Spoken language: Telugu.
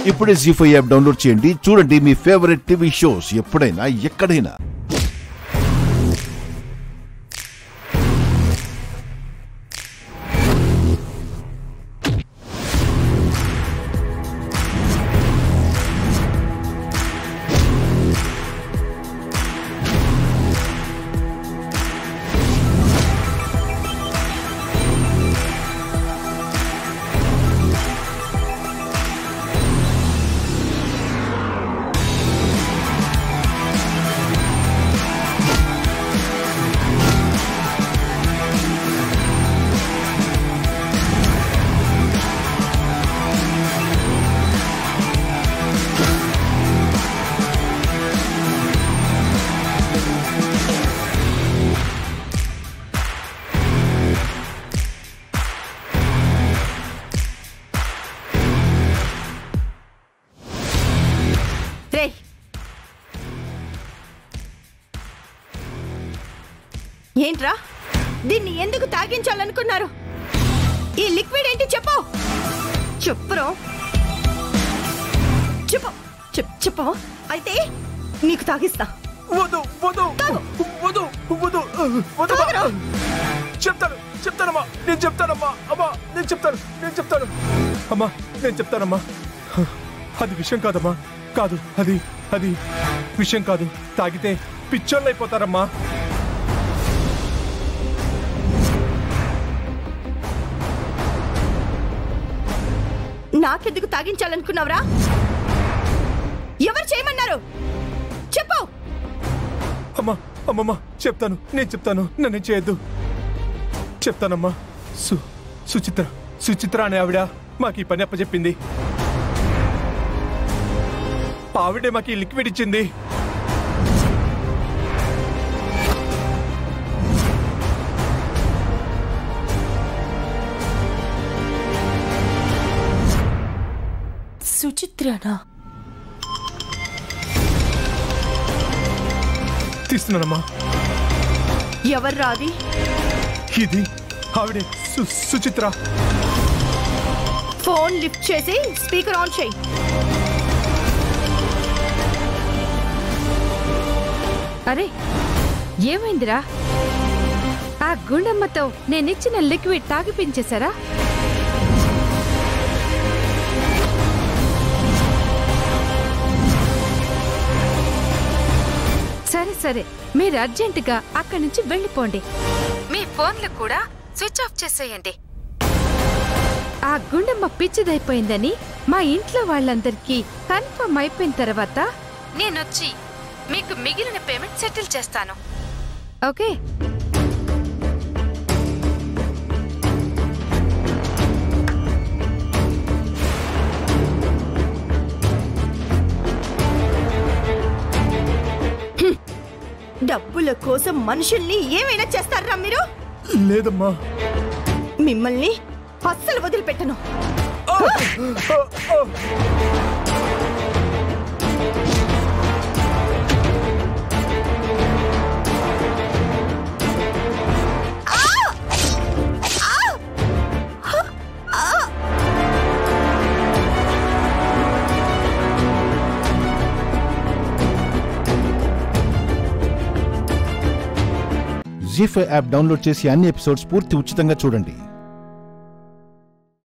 ఇప్పుడే జీ5 యాప్ డౌన్లోడ్ చేయండి. చూడండి మీ ఫేవరెట్ టీవీ షోస్ ఎప్పుడైనా ఎక్కడైనా. ఏంట్రా, దీన్ని ఎందుకు తాగించాలనుకున్నారు? ఈ లిక్విడ్ ఏంటి చెప్పు. చెప్పురా, చెప్పు. అయితే నీకు తాగిస్తా. చెప్తానమ్మా, నేను చెప్తానమ్మా. అది విషయం కాదమ్మా, కాదు, అది విషయం కాదు. తాగితే పిచ్చోళ్ళు అయిపోతారమ్మా. నాకెందుకు తాగించాలనుకున్నావురా? ఎవరు చేయమన్నారు చెప్పు. అమ్మమ్మా నేను చెప్తాను, నన్ను చేయొద్దు. చెప్తానమ్మా. సుచిత్ర అనే ఆవిడ మాకు ఈ పని అప్పచెప్పింది. ఆవిడే మాకు ఈ లిక్విడ్ ఇచ్చింది. సుచిత్రనా? తీస్తున్నానమ్మా. ఎవర్రా అది? ఇది ఆవిడే, సుచిత్ర. ఫోన్ లిఫ్ట్ చేసి స్పీకర్ ఆన్ చేయి. అరే ఏమైందిరా? ఆ గుండమ్మతో నేనిచ్చిన లిక్విడ్ తాగిపించేశారా? సరే మీరు అర్జెంటుగా అక్కడి నుంచి వెళ్ళిపోండి. మీ ఫోన్లు కూడా స్విచ్ ఆఫ్ చేసేయండి. ఆ గుండమ్మ పిచ్చిదైపోయిందని మా ఇంట్లో వాళ్ళందరికీ కన్ఫర్మ్ అయిపోయిన తర్వాత నేనొచ్చి మీకు మిగిలిన పేమెంట్ సెటిల్ చేస్తాను. ఓకే? డబ్బుల కోసం మనుషుల్ని ఏమైనా చేస్తారా మీరు? లేదమ్మా, మిమ్మల్ని అస్సలు వదిలిపెట్టను. జీ5 యాప్ డౌన్లోడ్ చేసి అన్ని ఎపిసోడ్స్ పూర్తి ఉచితంగా చూడండి.